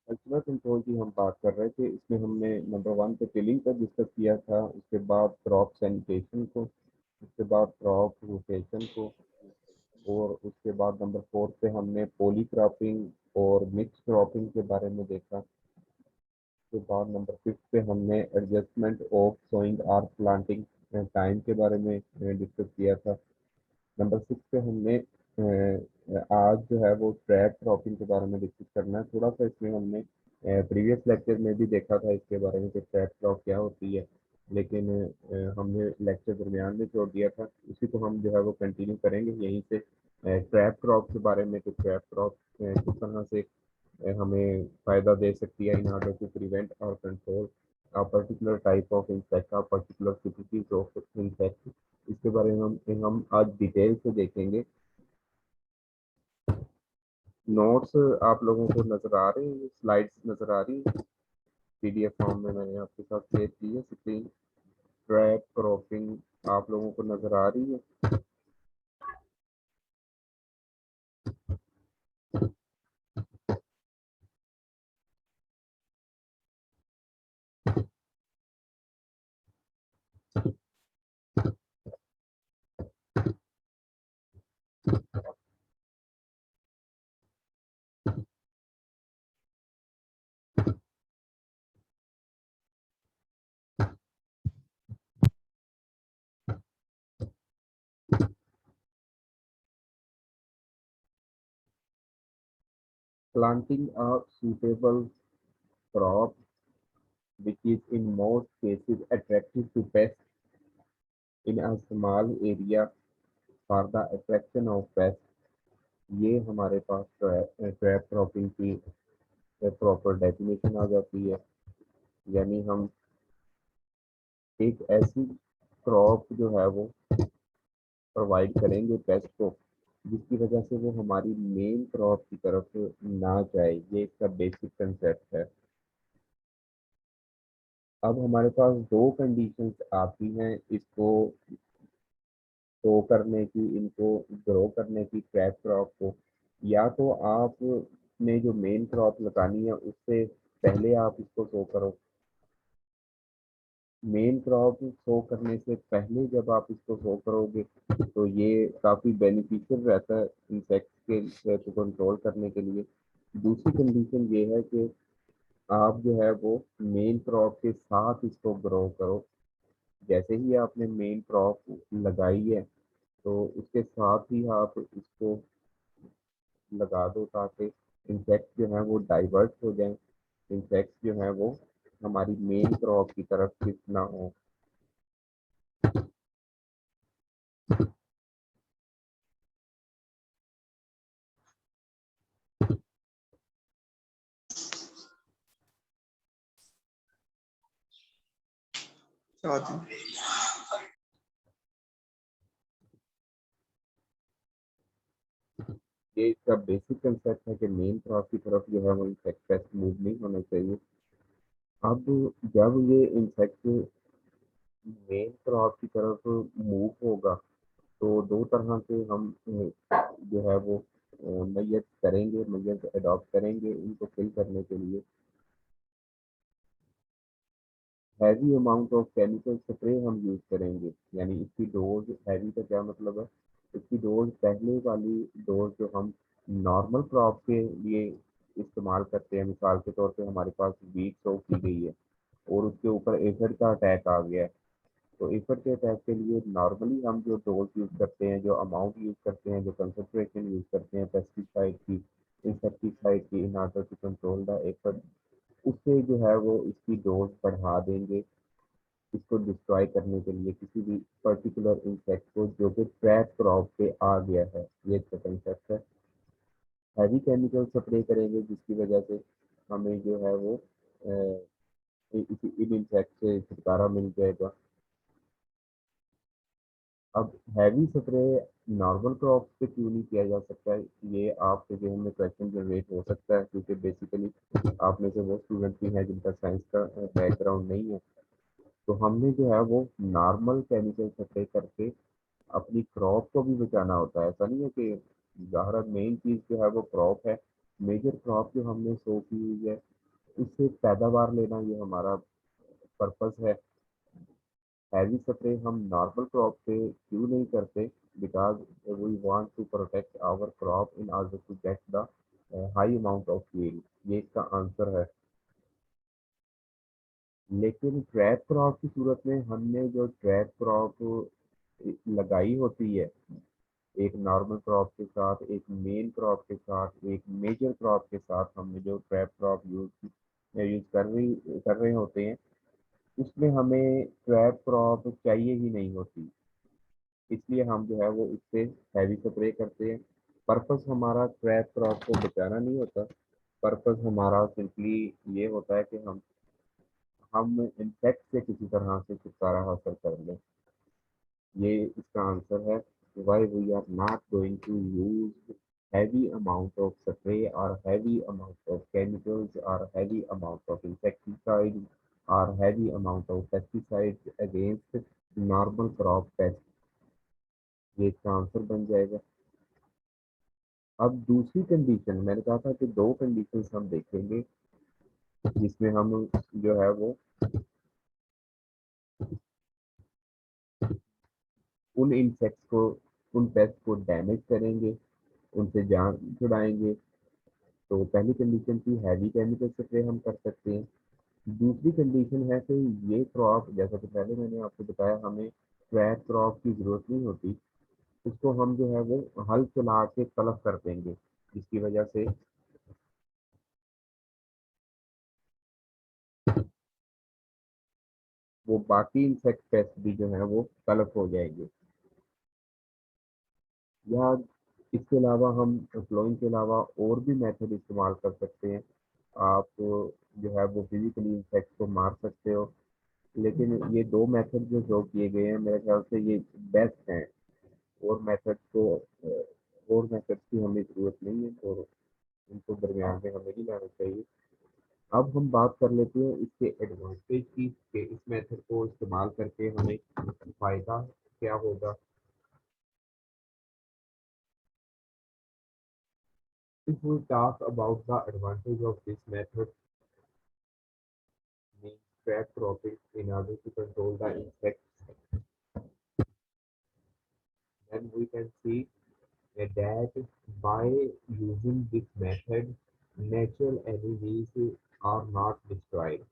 Cultural control की हम बात कर रहे थे। इसमें हमने नंबर 1 पे टिलिंग का डिस्कस किया था, उसके बाद क्रॉप सैनिटेशन को, उसके बाद क्रॉप रोटेशन को, और उसके बाद नंबर 4 पे हमने पॉली क्रॉपिंग और मिक्स क्रॉपिंग के बारे में देखा। उसके बाद नंबर 5 पे हमने adjustment of sowing or planting time के बारे में डिस्कस किया था। नंबर 6 पे हमने आज जो है वो ट्रैप क्रॉपिंग के बारे में डिस्कस करना है। थोड़ा सा इसमें हमने प्रीवियस लेक्चर में भी देखा था इसके बारे में कि ट्रैप क्रॉप क्या होती है, लेकिन हमने लेक्चर दरमियान में छोड़ दिया था। उसी को हम जो है वो कंटिन्यू करेंगे यहीं से ट्रैप क्रॉप के बारे में कि ट्रैप क्रॉप किस तरह से हमें फ़ायदा दे सकती है इन ऑर्डर टू प्रिवेंट और control a particular type of insect, a particular species of insect. इसके बारे में हम आज डिटेल से देखेंगे। नोट्स आप लोगों को नज़र आ रहे हैं, स्लाइड्स नज़र आ रही है, पीडीएफ फॉर्म में मैंने आपके साथ शेयर की है स्क्रीन। ट्रैप क्रॉपिंग आप लोगों को नज़र आ रही है। Planting a suitable crop which is in most cases attractive to pests in a small area for the attraction of pests, ये हमारे पास ट्रैप क्रॉपिंग की प्रॉपर डेफिनेशन आ जाती है। यानी हम एक ऐसी क्रॉप जो है वो प्रोवाइड करेंगे पेस्ट को जिसकी वजह से वो हमारी मेन क्रॉप की तरफ ना जाए। ये इसका बेसिक कंसेप्ट है। अब हमारे पास दो कंडीशंस आती हैं इसको ग्रो करने की, इनको ग्रो करने की ट्रैप क्रॉप को। या तो आपने जो मेन क्रॉप लगानी है उससे पहले आप इसको सो करो। मेन क्रॉप शो करने से पहले जब आप इसको शो करोगे तो ये काफ़ी बेनिफिशियल रहता है इंसेक्ट्स के को कंट्रोल करने के लिए। दूसरी कंडीशन ये है कि आप जो है वो मेन क्रॉप के साथ इसको ग्रो करो। जैसे ही आपने मेन क्रॉप लगाई है तो उसके साथ ही आप इसको लगा दो ताकि इंसेक्ट जो है वो डाइवर्ट हो जाएं, इंसेक्ट जो है वो हमारी मेन क्रॉप की तरफ शिफ्ट ना हो। ये इसका बेसिक कंसेप्ट है कि मेन क्रॉप की तरफ जो है वो इंसेक्ट पेस्ट मूव नहीं होना चाहिए। अब जब ये इंसेक्ट मेन क्रॉप की तरफ मूव होगा तो दो तरह से हम जो है वो मैयत करेंगे, मैयत अडॉप्ट करेंगे इनको फिल करने के लिए। Heavy amount of chemical spray हम यूज़ करेंगे। यानी इसकी डोज, हैवी का क्या मतलब है, इसकी डोज पहले वाली डोज जो हम नॉर्मल क्रॉप के लिए इस्तेमाल करते हैं, मिसाल के तौर पे हमारे पास वीट सो की गई है और उसके ऊपर एफिड का अटैक आ गया है, तो एफिड के अटैक के लिए नॉर्मली हम जो डोज यूज़ करते हैं, जो अमाउंट यूज़ करते हैं, जो कंसनट्रेशन यूज़ करते हैं पेस्टिसाइड की, इंसेक्टिसाइड की in order to control the aphid, उससे जो है वो इसकी डोज बढ़ा देंगे इसको डिस्ट्रॉय करने के लिए किसी भी पर्टिकुलर इंसेक्ट को जो कि ट्रैप क्रॉप पे आ गया है। ये इसका कंसेप्ट है। हैवी केमिकल स्प्रे करेंगे जिसकी वजह से हमें जो है वो इन इंसेक्ट से छुटकारा मिल जाएगा। अब हैवी स्प्रे नॉर्मल क्रॉप पे क्यों नहीं किया जा सकता है, ये आपके जो हमें क्वेश्चन जनरेट हो सकता है, क्योंकि बेसिकली आप में से वो स्टूडेंट भी हैं जिनका साइंस का बैकग्राउंड नहीं है। तो हमने जो है वो नॉर्मल केमिकल स्प्रे करके अपनी क्रॉप को भी बचाना होता है। ऐसा नहीं है कि ज़ाहिर मेन चीज़ जो है वो क्रॉप है, मेजर क्रॉप जो हमने सो की हुई है उससे पैदावार लेना, ये हमारा पर्पस है। हैवी स्प्रे हम नॉर्मल क्रॉप पे क्यों नहीं करते, because we want to protect our crop in order to get the high amount of yield, ये इसका आंसर है। लेकिन ट्रैप क्रॉप की सूरत में हमने जो ट्रैप क्रॉप लगाई होती है, एक नॉर्मल क्रॉप के साथ, एक मेन क्रॉप के साथ, एक मेजर क्रॉप के साथ हमने जो ट्रैप क्रॉप यूज कर रहे होते हैं, उसमें हमें ट्रैप क्रॉप चाहिए ही नहीं होती। इसलिए हम जो है वो इससे हैवी स्प्रे करते हैं। पर्पस हमारा ट्रैप क्रॉप को बचाना नहीं होता, पर्पस हमारा सिंपली ये होता है कि हम इंसेक्ट से किसी तरह से छुटकारा हासिल कर लें। ये इसका आंसर है, why we are not going to use heavy amount of spray or heavy amount of chemicals or heavy amount of insecticides or heavy amount of pesticides against normal crop pests। ये इसका answer बन जाएगा। अब दूसरी condition, मैंने कहा था कि दो कंडीशंस हम देखेंगे जिसमें हम जो है वो उन इंसेक्ट्स को, उन पेस्ट को डैमेज करेंगे, उनसे जान छुड़ाएंगे। तो पहली कंडीशन थी हैवी केमिकल स्प्रे हम कर सकते हैं। दूसरी कंडीशन है कि ये क्रॉप, जैसा कि पहले मैंने आपको बताया, हमें ट्रैप क्रॉप की जरूरत नहीं होती, उसको हम जो है वो हल चला के तलब कर देंगे, जिसकी वजह से वो बाकी इंसेक्ट पेस्ट भी जो है वो तलब हो जाएंगे। या इसके अलावा हम फ्लोइंग के अलावा और भी मेथड इस्तेमाल कर सकते हैं। आप जो है वो फिजिकली इंसेक्ट को मार सकते हो, लेकिन ये दो मेथड जो जो किए गए हैं मेरे ख्याल से ये बेस्ट हैं। और मेथड को और मेथड की हमें ज़रूरत नहीं है, और उनको दरमियान में हमें नहीं लाना चाहिए। अब हम बात कर लेते हैं इसके एडवांटेज की, कि इस मेथड को इस्तेमाल करके हमें फ़ायदा क्या होगा। If we talk about the advantage of this method, means trap cropping in order to control the insects, then we can see that by using this method, natural enemies are not destroyed।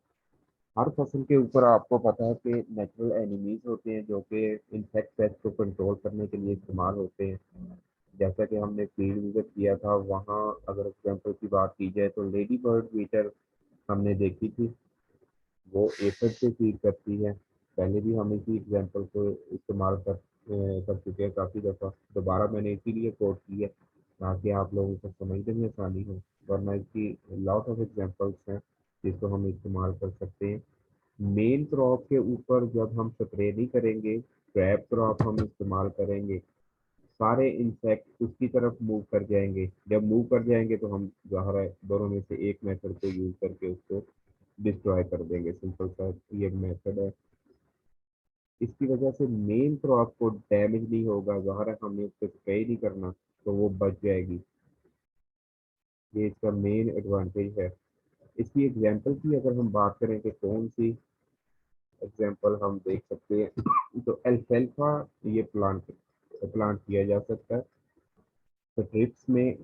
हर फसल के ऊपर आपको पता है कि natural enemies होते हैं जो कि इंसेक्ट पेस्ट को कंट्रोल करने के लिए इस्तेमाल होते हैं। जैसा कि हमने फील्ड विजिट किया था, वहाँ अगर एग्जाम्पल की बात की जाए तो लेडी बर्ड बीटर हमने देखी थी, वो एफड से फीड करती है। पहले भी हम इसी एग्जाम्पल को इस्तेमाल कर चुके हैं काफ़ी दफ़ा। दोबारा मैंने इसीलिए कोट की है ताकि आप लोगों को समझने में आसानी हो, वरना इसकी लॉट ऑफ एग्जाम्पल्स हैं जिसको हम इस्तेमाल कर सकते हैं। मेन क्रॉप के ऊपर जब हम स्प्रे नहीं करेंगे, ट्रैप क्रॉप हम इस्तेमाल करेंगे, सारे इंसेक्ट उसकी तरफ मूव कर जाएंगे। जब मूव कर जाएंगे तो हम ज़ाहिर है दोनों में से एक मेथड को यूज करके उसको डिस्ट्रॉय कर देंगे। सिंपल सा ये मेथड है। इसकी वजह से मेन क्रॉप को डैमेज नहीं होगा, ज़ाहिर है हमने उसको स्प्रे नहीं करना तो वो बच जाएगी। ये इसका मेन एडवांटेज है। इसकी एग्जाम्पल की अगर हम बात करें कि कौन सी एग्जाम्पल हम देख सकते हैं, तो अल्फाल्फा ये प्लांट प्लांट किया जा सकता है स्ट्रिप्स में,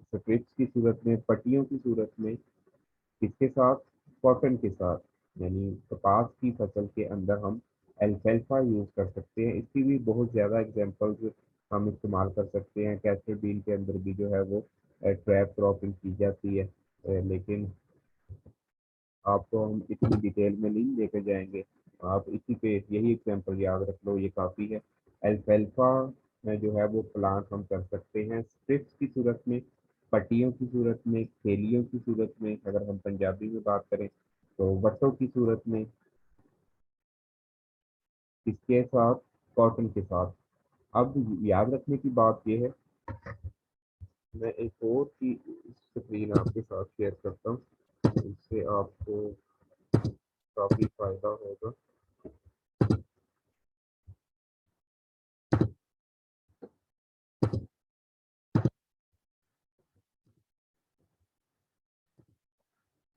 स्ट्रिप्स की सूरत में, पट्टियों की सूरत में। किसके साथ? कॉटन के साथ, यानी कपास की फसल के अंदर हम अल्फाल्फा यूज कर सकते हैं। इसकी भी बहुत ज़्यादा एग्जांपल्स हम इस्तेमाल कर सकते हैं। कैस्टर बीन के अंदर भी जो है वो ट्रैप क्रॉपिंग की जाती है, लेकिन आपको हम इतनी डिटेल में नहीं लेके जाएंगे। आप इसी पे यही एग्जांपल याद रख लो, ये काफ़ी है। अल्फाल्फा में जो है वो प्लांट हम कर सकते हैं स्ट्रिप्स की सूरत में, पट्टियों की सूरत में, खेलियों की सूरत में, अगर हम पंजाबी में बात करें तो वट्टों की सूरत में, इसके साथ कॉटन के साथ। अब याद रखने की बात यह है, मैं एक और की स्क्रीन आपके साथ शेयर करता हूँ, इससे आपको काफ़ी फायदा होगा।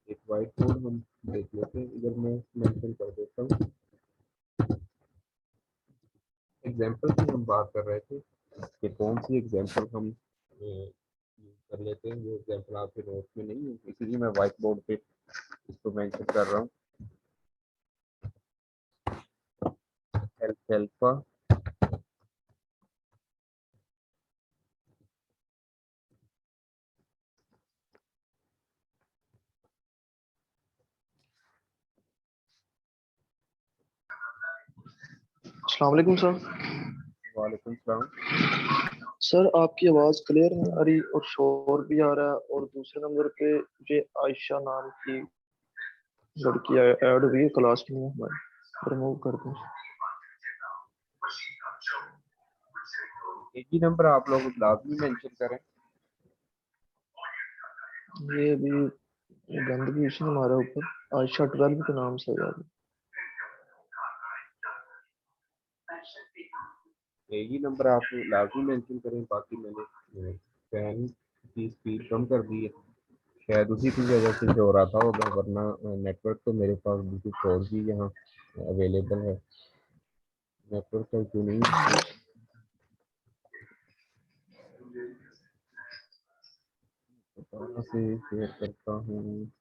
एक वाइट बोर्ड हम देख लेते हैं, इधर मैं मेंशन कर देता हूँ। एग्जाम्पल की हम बात कर रहे थे कि कौन सी एग्जाम्पल हम यूज कर लेते हैं, जो एग्जाम्पल आपके नोट में नहीं है, इसीलिए मैं व्हाइट बोर्ड पे इसको मेंशन कर रहा हूँ। अल्फा अस्सलाम वालेकुम सर। वालेकुम सलाम। सर आपकी आवाज़ क्लियर नहीं आ रही और शोर भी आ रहा है, और दूसरे नंबर पे मुझे आयशा नाम की लड़की ऐड हुई है क्लास में हमारे, रिमूव कर दूँ? एक ही नंबर आप लोग लाजमी मेंशन करें। ये अभी गंदगी इसी ने हमारे ऊपर, आयशा 12 के नाम से यार। एक ही नंबर आप लाजमी मेंशन करें, बाकी मैंने फैन की स्पीड कम कर दी है, शायद उसी की वजह से जो हो रहा था होगा, वरना नेटवर्क तो मेरे पास बिल्कुल 4G यहाँ अवेलेबल है। नेटवर्क का इशू नहीं है। दोबारा से शेयर करता हूँ।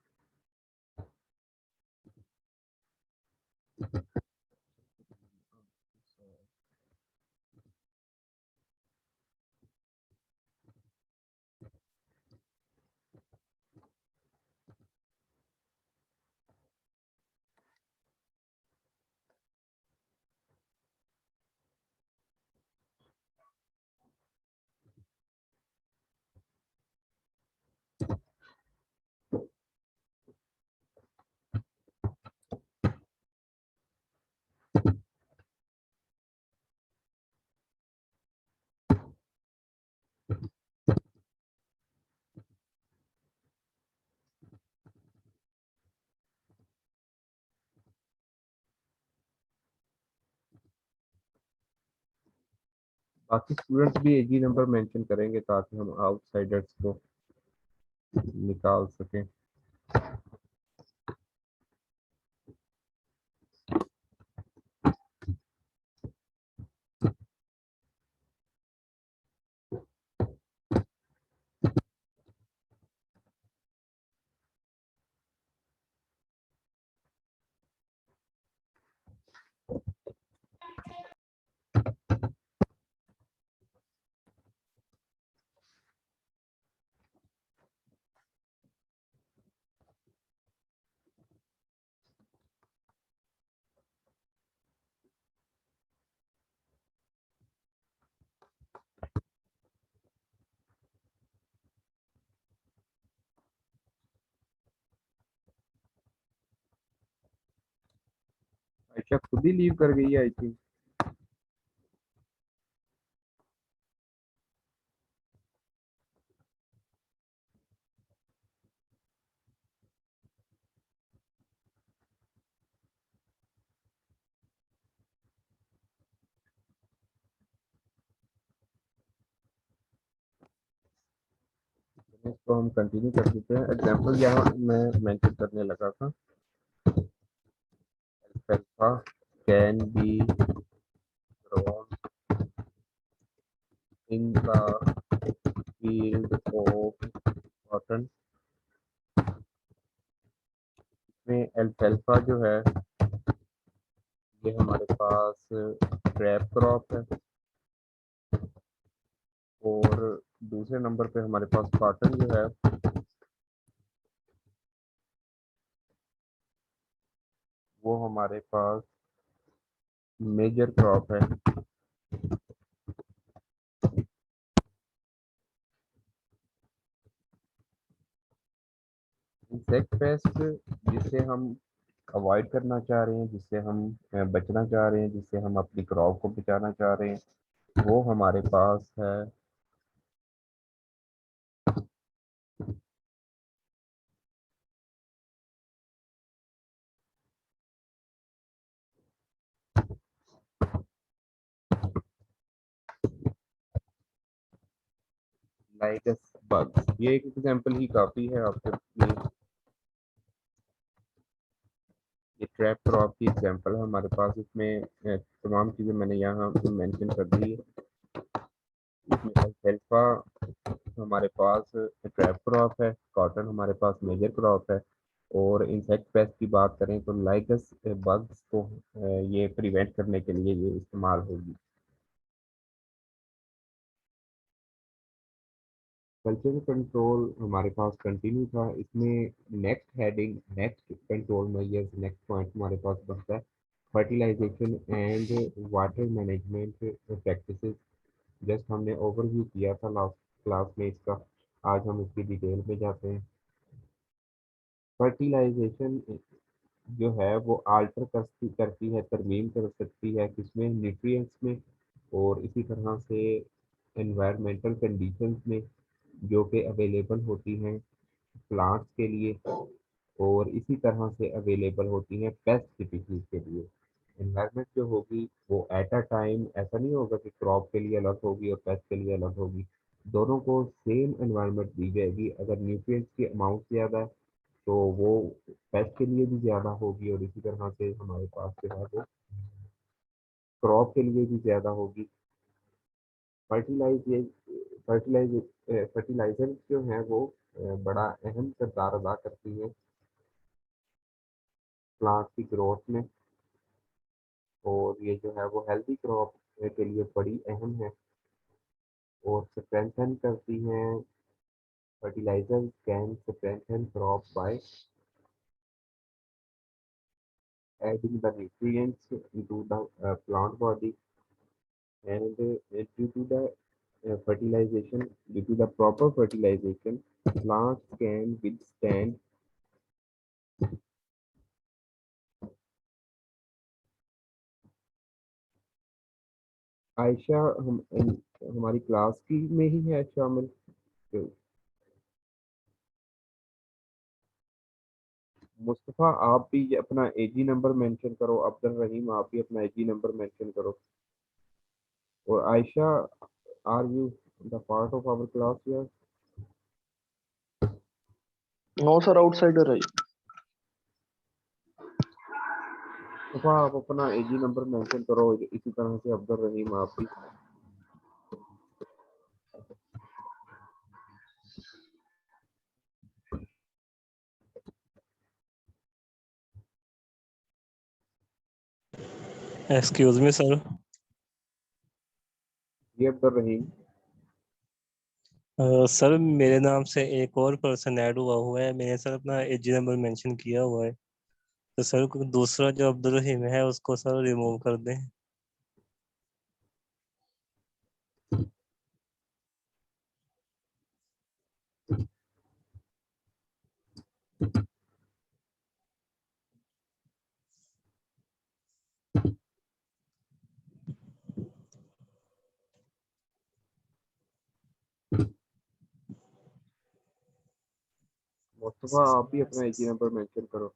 बाकी स्टूडेंट्स भी एक ही नंबर मेंशन करेंगे ताकि हम आउटसाइडर्स को निकाल सकें। आयशा खुद ही लीव कर गई है आई थिंक। इसको हम कंटिन्यू कर देते हैं। एग्जाम्पल यहाँ मैं मेंशन करने लगा था, alpha can be drawn in the field of cotton। में अल्फा जो है ये हमारे पास ट्रैप क्रॉप है, और दूसरे नंबर पे हमारे पास कॉटन जो है वो हमारे पास मेजर क्रॉप है। इंसेक्ट पेस्ट जिसे हम अवॉइड करना चाह रहे हैं, जिससे हम बचना चाह रहे हैं, जिससे हम अपनी क्रॉप को बचाना चाह रहे हैं, वो हमारे पास है लाइगस बग। ये एक एग्जांपल ही काफी है आपके लिए। ये ट्रैप क्रॉप की एग्जांपल है हमारे पास। इसमें तमाम चीजें मैंने यहाँ मेंशन कर दी है। इसमें अल्फाल्फा हमारे पास ट्रैप क्रॉप है, कॉटन हमारे पास मेजर क्रॉप है। और इंसेक्ट पेस्ट की बात करें तो लाइगस बग्स को ये प्रिवेंट करने के लिए ये इस्तेमाल होगी। कल्चरल कंट्रोल हमारे पास कंटिन्यू था। इसमें next heading, next control measures, next point हमारे पास बनता है fertilisation and water management practices. Just हमने ओवरव्यू किया था लास्ट क्लास में इसका। आज हम इसकी डिटेल में जाते हैं। फर्टिलाइजेशन जो है वो आल्टर करती करती है, तरमीम कर सकती है किसमें, न्यूट्रिएंट्स में, और इसी तरह से एनवायरमेंटल कंडीशंस में जो कि अवेलेबल होती हैं प्लांट्स के लिए, और इसी तरह से अवेलेबल होती हैं पेस्ट स्पीशीज के लिए। एनवायरनमेंट जो होगी वो एट अ टाइम ऐसा नहीं होगा कि क्रॉप के लिए अलग होगी और पेस्ट के लिए अलग होगी। दोनों को सेम एनवायरनमेंट दी जाएगी। अगर न्यूट्रिएंट्स की अमाउंट ज़्यादा है तो वो पेस्ट के लिए भी ज़्यादा होगी, और इसी तरह से हमारे पास जो है वो क्रॉप के लिए भी ज़्यादा होगी। फर्टिलाइज ये फर्टिलाइज फर्टिलाइजर जो है वो बड़ा अहम किरदार अदा करती है प्लांट की ग्रोथ में, और ये जो है वो हेल्दी क्रॉप के लिए बड़ी अहम है और स्ट्रेंथन करती हैं। Fertiliser can strengthen crop by adding the nutrients into the plant body, and due to the fertilization, due to the proper fertilization, plants can withstand। Ayesha हमारी क्लास की में ही है शामिल। तो मुस्तफ़ा आप भी अपना एजी नंबर मेंशन करो। अब्दुल रहीम आप भी अपना एजी नंबर मेंशन करो। और Ayesha, are you the part of our class यार? नो सर, आउटसाइडर है। मुस्तफ़ा आप अपना एजी नंबर मेंशन करो। इसी तरह से अब्दुल रहीम आप भी। Excuse me sir. जी अब्दुल रहीम। सर मेरे नाम से एक और पर्सन ऐड हुआ है। मैंने सर अपना एजी नंबर मेंशन किया हुआ है। तो सर दूसरा जो अब्दुल रहीम है उसको सर रिमूव कर दें। मुस्तफ़ा आप भी अपना एजी नंबर मेंशन करो।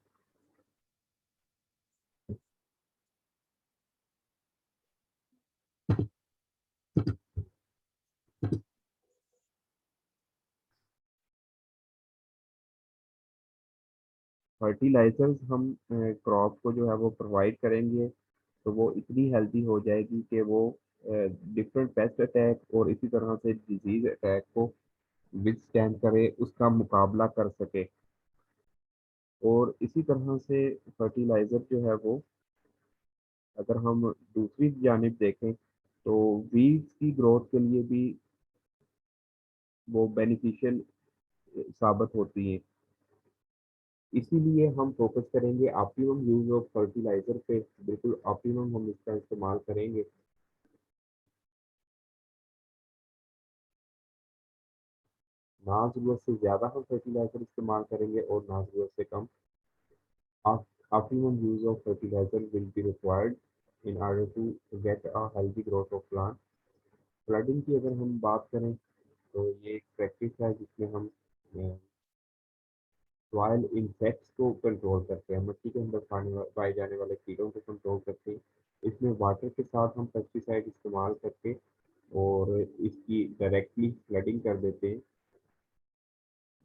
फर्टिलाइजर्स हम क्रॉप को जो है वो प्रोवाइड करेंगे तो वो इतनी हेल्दी हो जाएगी कि वो डिफरेंट पेस्ट अटैक और इसी तरह से डिजीज अटैक को विथस्टैंड करे, उसका मुकाबला कर सके। और इसी तरह से फर्टिलाइजर जो है वो, अगर हम दूसरी जानिब देखें तो वीड्स की ग्रोथ के लिए भी वो बेनिफिशियल साबित होती हैं। इसीलिए हम फोकस करेंगे ऑप्टिमम यूज ऑफ फर्टिलाइजर पे। बिल्कुल ऑप्टिमम हम इसका इस्तेमाल करेंगे। ना जरूरत से ज़्यादा हम फर्टिलाइजर इस्तेमाल करेंगे और ना जरूरत से कम। Optimum use of fertilizer will be required in order to get a healthy growth of plant। Flooding की अगर हम बात करें तो ये एक प्रैक्टिस है जिसमें हम सॉइल इंसेक्ट्स को कंट्रोल करते हैं, मिट्टी के अंदर पाए जाने वाले कीड़ों को कंट्रोल करते हैं। इसमें वाटर के साथ हम पेस्टिसाइड इस्तेमाल करके और इसकी डायरेक्टली फ्लडिंग कर देते हैं,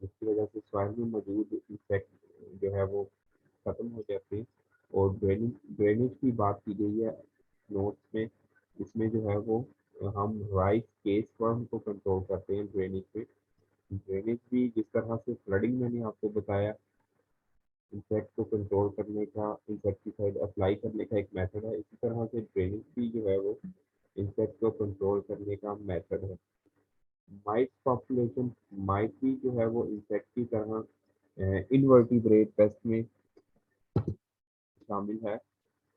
जिसकी वजह से सॉइल में मौजूद इंसेक्ट जो है वो खत्म हो जाते हैं। और ड्रेनेज ड्रेनेज की बात की गई है नोट्स में, इसमें जो है वो हम राइस केस फॉर्म को कंट्रोल करते हैं ड्रेनेज में। ड्रेनेज भी जिस तरह से फ्लडिंग मैंने आपको बताया इंसेक्ट को कंट्रोल करने का, इंसेक्टिसाइड अप्लाई करने का एक मेथड है, इसी तरह से ड्रेनेज भी जो है वो इंसेक्ट को कंट्रोल करने का मेथड है। माइट पॉपुलेशन, माइट भी जो है वो इंसेक्ट की तरह इनवर्टिब्रेट पेस्ट में शामिल है,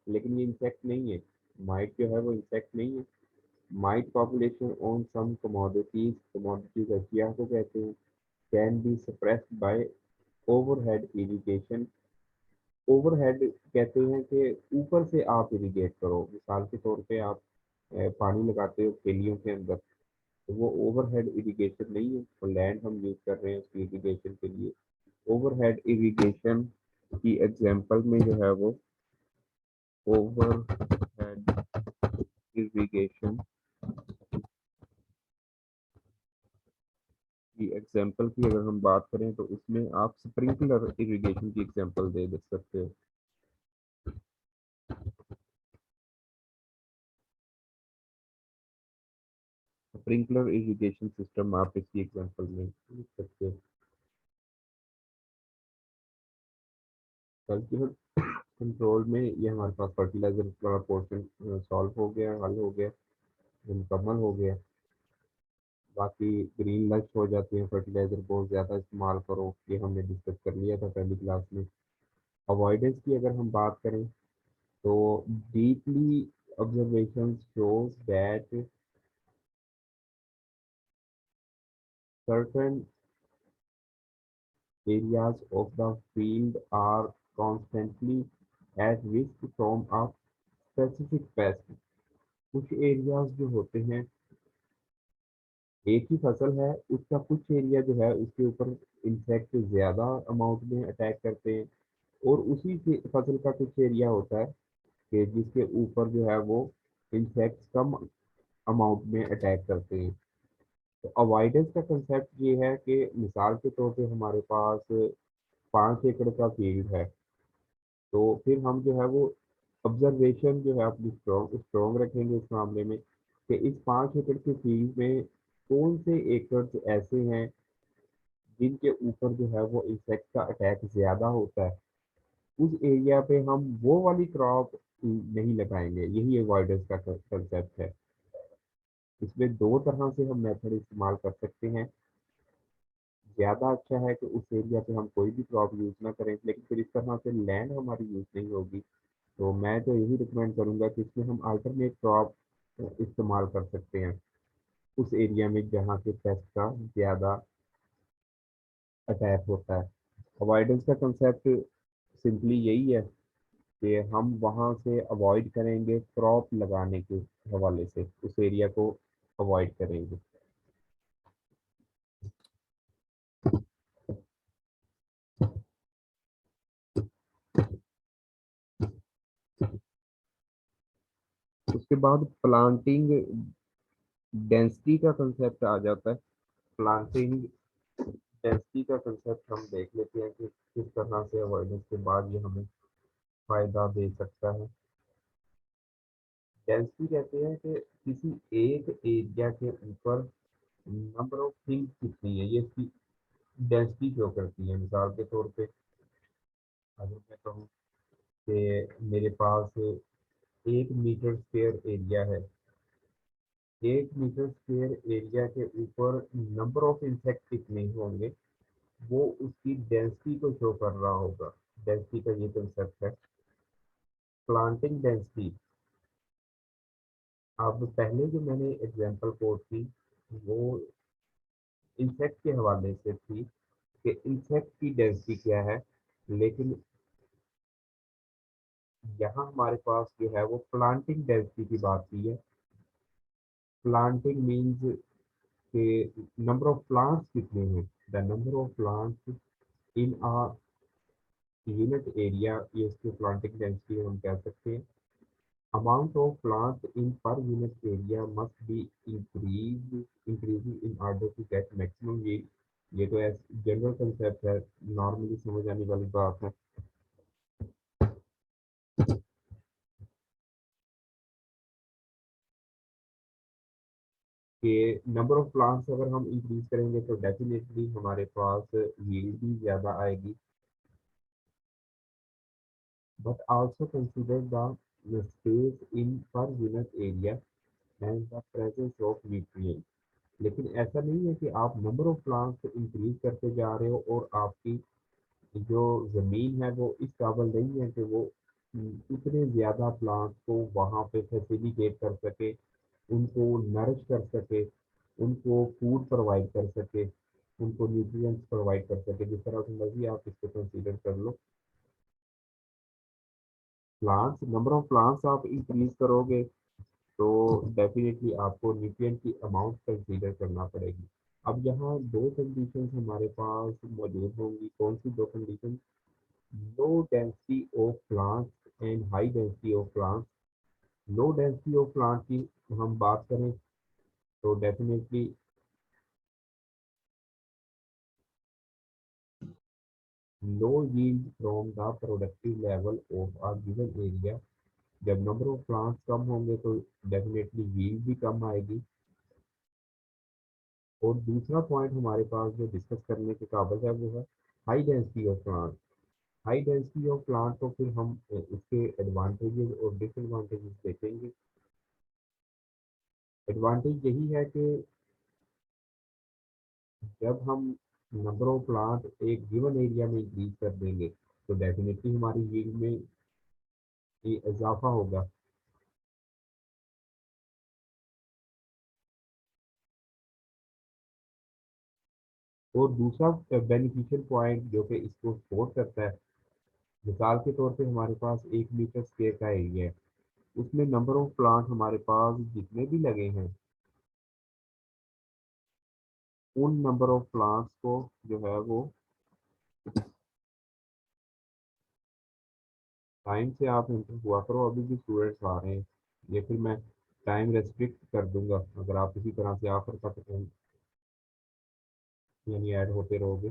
लेकिन ये इंसेक्ट नहीं है। माइट जो है वो इंसेक्ट नहीं है। Mite population on some commodities, commodities अशिया को कहते हैं, can be suppressed by overhead irrigation. Overhead कहते हैं कि ऊपर से आप इरिगेट करो, मिसाल के तौर पे आप पानी लगाते हो खेलियों के अंदर, तो वो ओवरहेड इरिगेशन नहीं है, तो लैंड हम यूज कर रहे हैं उसकी इरिगेशन के लिए। ओवरहेड इरिगेशन की एग्जांपल में जो है वो ओवरहेड इरिगेशन की एग्जांपल की अगर हम बात करें तो उसमें आप स्प्रिंकलर इरिगेशन की एग्जांपल दे सकते हो। स्प्रिंकलर इरिगेशन सिस्टम आप इसकी एग्जांपल में लिख सकते हो। कल्चरल कंट्रोल में ये हमारे पास फर्टिलाइजर वाला पोर्शन सॉल्व हो गया, हल हो गया, मुकम्मल हो गया। बाकी ग्रीन लश हो जाती है, फर्टिलाइजर बहुत ज़्यादा इस्तेमाल करो, ये हमने डिस्कस कर लिया था पहली क्लास में। अवॉइडेंस की अगर हम बात करें तो deeply observation shows that certain areas of the field are constantly at risk from a specific pest। कुछ एरियाज जो होते हैं, एक ही फसल है, उसका कुछ एरिया जो है उसके ऊपर इंसेक्ट ज्यादा अमाउंट में अटैक करते हैं, और उसी फसल का कुछ एरिया होता है कि जिसके ऊपर जो है वो इंसेक्ट कम अमाउंट में अटैक करते हैं। तो अवॉइडेंस का कंसेप्ट ये है कि मिसाल के तौर पे हमारे पास 5 एकड़ का फील्ड है, तो फिर हम जो है वो ऑब्जर्वेशन जो है अपनी स्ट्रॉन्ग रखेंगे इस मामले में कि इस 5 एकड़ के फील्ड में कौन से एकड़ ऐसे हैं जिनके ऊपर जो है वो इंसेक्ट का अटैक ज़्यादा होता है, उस एरिया पे हम वो वाली क्रॉप नहीं लगाएंगे। यही अवॉइडेंस का कंसेप्ट है। इसमें दो तरह से हम मेथड इस्तेमाल कर सकते हैं। ज़्यादा अच्छा है कि उस एरिया पे हम कोई भी क्रॉप यूज़ ना करें, लेकिन फिर इस तरह से लैंड हमारी यूज़ नहीं होगी। तो मैं तो यही रिकमेंड करूंगा कि इसमें हम अल्टरनेट क्रॉप इस्तेमाल कर सकते हैं उस एरिया में जहाँ पे पेस्ट का ज़्यादा अटैक होता है। अवॉइडेंस का कंसेप्ट सिंपली यही है कि हम वहाँ से अवॉइड करेंगे, क्रॉप लगाने के हवाले से उस एरिया को अवॉइड करेंगे। उसके बाद प्लांटिंग डेंसिटी का कंसेप्ट आ जाता है। प्लांटिंग डेंसिटी का कंसेप्ट हम देख लेते हैं कि किस तरह से अवॉइडेंस के बाद ये हमें फायदा दे सकता है। डेंसिटी कहते हैं कि किसी एक एरिया के ऊपर नंबर ऑफ थिंग्स कितनी है, ये इसकी डेंसिटी शो करती है। मिसाल के तौर पे अगर मैं कहूँ कि मेरे पास 1 मीटर स्क्वायर एरिया है, 1 मीटर स्क्वायर एरिया के ऊपर नंबर ऑफ इंसेक्ट कितने होंगे, वो उसकी डेंसिटी को शो कर रहा होगा। डेंसिटी का ये कंसेप्ट है। प्लांटिंग डेंसिटी, अब पहले जो मैंने एग्जांपल कोट की वो इंसेक्ट के हवाले से थी कि इंसेक्ट की डेंसिटी क्या है, लेकिन यहाँ हमारे पास जो है वो प्लांटिंग डेंसिटी की बात की है। प्लांटिंग मीन्स के नंबर ऑफ प्लांट्स कितने हैं, the number of plants in a unit area, ये इसकी प्लांटिंग डेंसिटी हम कह सकते हैं। Amount of plants in per unit area must be increasing in order to get maximum yield. ये तो जनरल कंसेप्ट है, नॉर्मली समझ आने वाली बात है कि नंबर ऑफ प्लांट्स अगर हम इंक्रीज करेंगे तो डेफिनेटली हमारे पास यील्ड भी ज़्यादा आएगी। But also consider the space in per unit area and the presence of nutrient. लेकिन ऐसा नहीं है कि आप नंबर ऑफ प्लांट्स इंक्रीज करते जा रहे हो और आपकी जो ज़मीन है वो इस काबिल नहीं है कि वो उतने ज़्यादा प्लांट्स को वहाँ पे फैसिलिटेट कर सके, उनको नरिश कर सके, उनको फूड प्रोवाइड कर सके, उनको न्यूट्रिएंट्स प्रोवाइड कर सके। जिस तरह से मर्जी आप इसको कंसीडर कर लो, प्लांट्स नंबर ऑफ प्लांट्स आप इंक्रीज करोगे तो डेफिनेटली आपको न्यूट्रिएंट की अमाउंट कंसीडर करना पड़ेगी। अब यहाँ दो कंडीशन हमारे पास मौजूद होंगी। कौन सी दो condition? Low density of plants and high density of plants. Low density of plant की हम बात करें तो definitely low yield from the productive level of a given area। जब नंबर ऑफ प्लांट्स कम होंगे तो डेफिनेटली yield भी कम आएगी। और दूसरा पॉइंट हमारे पास जो डिस्कस करने के काबिल है वो है high density of plant. High density of plant तो फिर हम इसके एडवांटेजेस और डिसएडवांटेजेस देखेंगे। एडवांटेज यही है कि जब हम नंबर ऑफ प्लांट एक गिवन एरिया में इंक्रीज कर देंगे तो डेफिनेटली हमारी यील्ड में ये इजाफा होगा। और दूसरा बेनिफिशियल पॉइंट जो कि इसको सपोर्ट करता है, मिसाल के तौर पे हमारे पास 1 मीटर स्क्वायर का एरिया है, उसमें नंबर ऑफ प्लांट हमारे पास जितने भी लगे हैं उन नंबर ऑफ प्लांट्स को जो है वो टाइम से आप एंटर हुआ करो। अभी भी स्टूडेंट्स आ रहे हैं, ये फिर मैं टाइम रेस्ट्रिक्ट कर दूंगा अगर आप इसी तरह से आखिर तक यानी ऐड होते रहोगे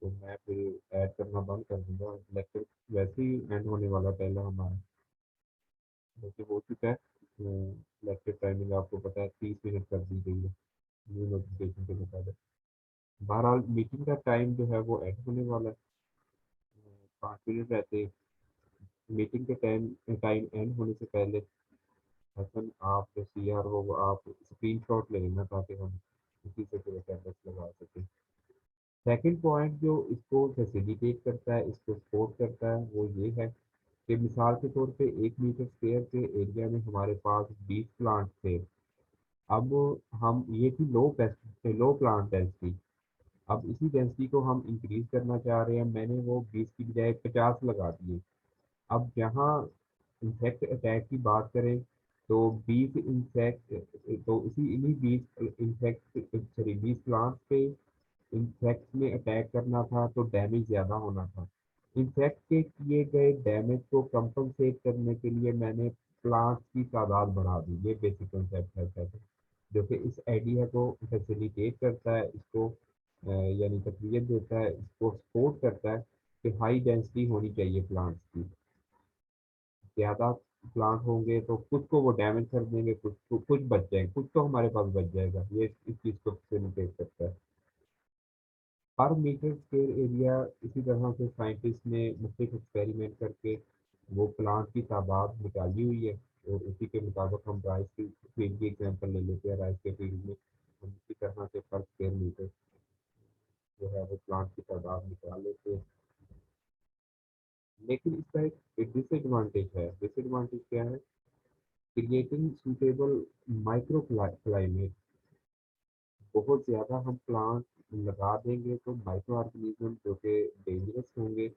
तो मैं फिर ऐड करना बंद कर दूंगा। लेक्चर वैसे ही एंड होने वाला पहला हमारा वैसे हो चुका है। लेक्चर टाइमिंग आपको पता है 30 मिनट कर दी गई है न्यू नोटिफिकेशन के मुताबिक। बहरहाल मीटिंग का टाइम जो है वो एंड होने वाला है। 5 मिनट रहते हैं मीटिंग के टाइम। टाइम एंड होने से पहले हसन आप जो सी आर हो वो आप स्क्रीन शॉट ले लेना ताकि हम उसी से फिर अटेंडेंस लगा सकें। सेकंड पॉइंट जो इसको फैसिलिटेट करता है, इसको सपोर्ट करता है, वो ये है कि मिसाल के तौर पे 1 मीटर स्क्वायर के एरिया में हमारे पास 20 प्लांट थे। अब हम ये थी लो प्लांट डेंसिटी। अब इसी डेंसिटी को हम इंक्रीज करना चाह रहे हैं, मैंने वो 20 की बजाय 50 लगा दिए। अब यहाँ इंसेक्ट अटैक की बात करें तो 20 इंसेक्ट, तो इसी इन्हीं 20 इंसेक्ट सॉरी 20 प्लांट पे इंसेक्ट में अटैक करना था तो डैमेज ज़्यादा होना था। इंसेक्ट के किए गए डैमेज को कंपनसेट करने के लिए मैंने प्लांट्स की तादाद बढ़ा दी। ये बेसिक कंसेप्ट है सर, जो कि इस आइडिया को फैसिलिटेट करता है, इसको यानी तकवीत देता है, इसको सपोर्ट करता है कि हाई डेंसिटी होनी चाहिए प्लांट्स की। ज़्यादा प्लांट होंगे तो कुछ को वो डैमेज कर देंगे, कुछ बच जाएंगे, कुछ तो हमारे पास बच जाएगा। ये इस चीज़ को फैसिलिटेट करता है। पर मीटर स्क्वायर एरिया इसी तरह से साइंटिस्ट ने मुख्तलिफ एक्सपेरिमेंट करके वो प्लांट की तादाद निकाली हुई है और उसी के मुताबिक हम राइस की फील्ड की एग्जांपल ले लेते हैं। राइस के फील्ड में हम इसी तरह से पर स्क्वायर मीटर जो है वो प्लांट की तादाद निकाल लेते हैं। लेकिन इसका एक डिसएडवांटेज है। डिसएडवांटेज क्या है? Creating suitable micro climate. बहुत ज़्यादा हम प्लांट लगा देंगे तो माइक्रो ऑर्गेनिज्म जो कि डेंजरस होंगे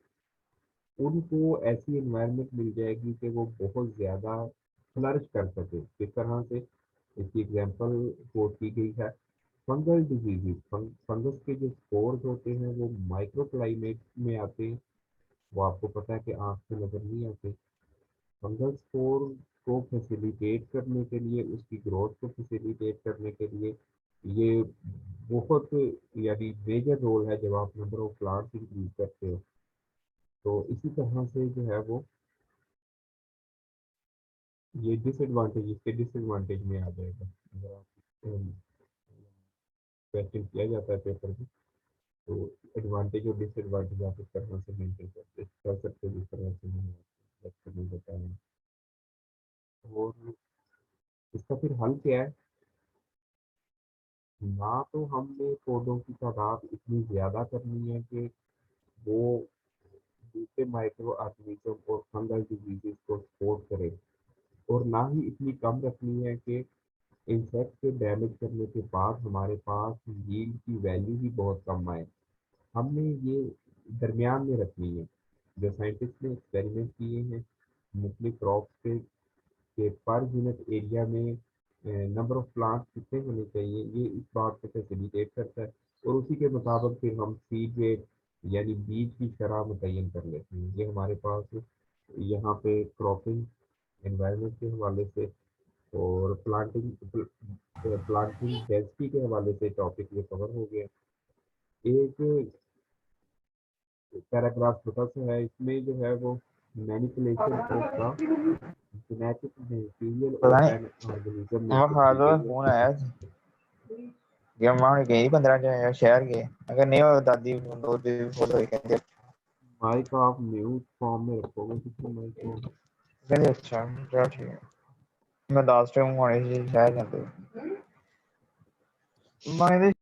उनको ऐसी एनवायरनमेंट मिल जाएगी कि वो बहुत ज़्यादा फ्लरिश कर सके। किस तरह से? इसकी एग्जांपल कोट की गई है फंगल डिजीजेज। फंगस के जो स्पोर्स होते हैं वो माइक्रो क्लाइमेट में आते हैं, वो आपको पता है कि आँख से नजर नहीं आते। फंगल स्पोर को फैसिलिटेट करने के लिए, उसकी ग्रोथ को फैसिलिटेट करने के लिए ये बहुत यानी मेजर रोल है जब आप नंबर ऑफ प्लांट्स इंक्रीज करते हो। तो इसी तरह से जो है वो ये डिसएडवांटेज इसके डिसएडवांटेज में आ जाएगा। अगर आप क्वेश्चन किया जाता है पेपर में तो एडवांटेज और डिसएडवांटेज आप इस तरह से मेंशन कर सकते हो जिस तरह से मैंने लेक्चर में बताया। और इसका फिर हल क्या है? ना तो हमने पौधों की तादाद इतनी ज़्यादा करनी है कि वो दूसरे माइक्रो ऑर्गेनिज्म और फंगल डिजीजेस को सपोर्ट करे, और ना ही इतनी कम रखनी है कि इंसेक्ट के डैमेज करने के बाद हमारे पास यील्ड की वैल्यू भी बहुत कम आए। हमने ये दरमियान में रखनी है। जो साइंटिस्ट ने एक्सपेरिमेंट किए हैं मुख्तलिफ क्रॉप्स पे कि पर यूनिट एरिया में नंबर ऑफ प्लांट्स कितने होने चाहिए, ये इस बात को फैसिलिटेट करता है। और उसी के मुताबिक फिर हम सीड रेट यानी बीज की शरह मुतय्यन कर लेते हैं। ये हमारे पास यहाँ पे क्रॉपिंग एनवायरनमेंट के हवाले से और प्लांटिंग डेंसिटी के हवाले से टॉपिक ये कवर हो गया। एक पैराग्राफ छोटा सा है, इसमें जो है वो manipulation of the genetic material पता ऑफ नहीं एन ऑर्गेनिज्म मैं मेंशन की हाल गई है। फोन आया था कि मां गई 15 जो शहर गए अगर नहीं हो दादी दो दिन फॉलो कहते माइक आप म्यूट फॉर्म में रखोगे किसी माइक को? कहते अच्छा चलो ठीक है मैं लास्ट टाइम होने से शहर जाते मैं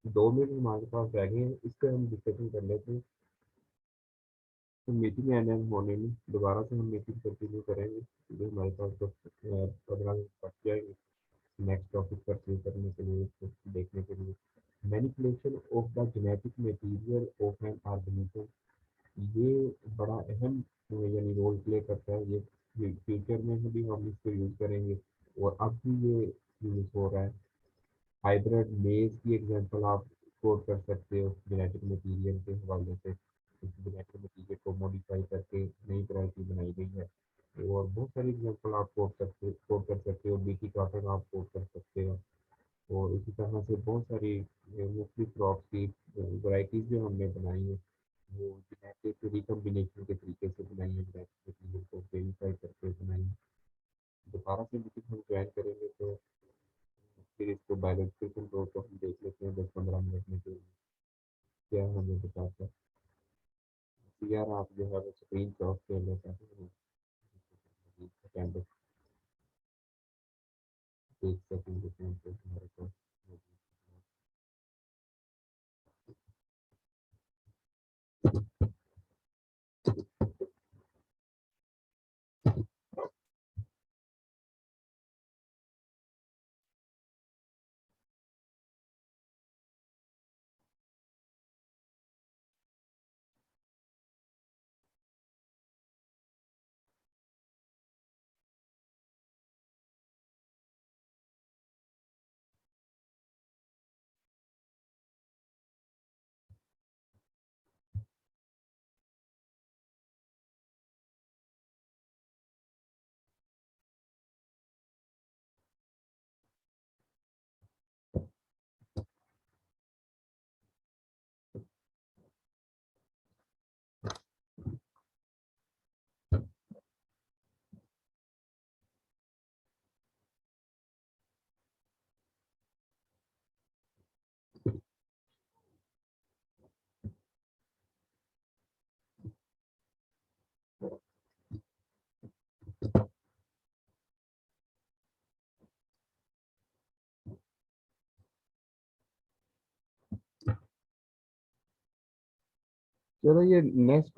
2 मिनट हमारे पास रह गए हैं, इस पर हम डिस्कशन कर लेते हैं। तो मीटिंग एंड होने में दोबारा से हम मीटिंग कंटिन्यू करेंगे, क्योंकि हमारे पास तो 15 मिनट बच जाएंगे नेक्स्ट टॉपिक पर शुरू करने के लिए, इसको देखने के लिए। Manipulation of the genetic material of an organism, ये बड़ा अहम यानी रोल प्ले करता है। ये फ्यूचर में भी हम इसको यूज़ करेंगे और अब भी ये यूज़ हो रहा है। हाइब्रिड मेज की एग्जांपल आप कोट कर सकते हो जेनेटिक मटेरियल के हवाले से। इस जेनेटिक मटेरियल को मॉडिफाई करके नई वैरायटी बनाई गई है। और बहुत सारी एग्जांपल आप कोट कर सकते हो बीटी कॉटन आप कोट कर सकते हो। और इसी तरह से बहुत सारी मुख्तलिफ क्रॉप की वैरायटीज जो हमने बनाई है वो जेनेटिक रिकम्बिनेशन के तरीके से बनाई है, जेनेटिक मटेरियल को वेरीफाई करके बनाई है। दोबारा से मीटिंग हम ज्वाइन करेंगे तो फिर इसको बायोलॉजिकल कंट्रोल को हम देख लेते हैं 10-15 मिनट में जो क्या हमें बताता है। तो यार आप जो है वो स्क्रीन शॉट ले लेता है कैंपस देख सकेंगे कैंपस हमारे पास। चलो ये नेक्स्ट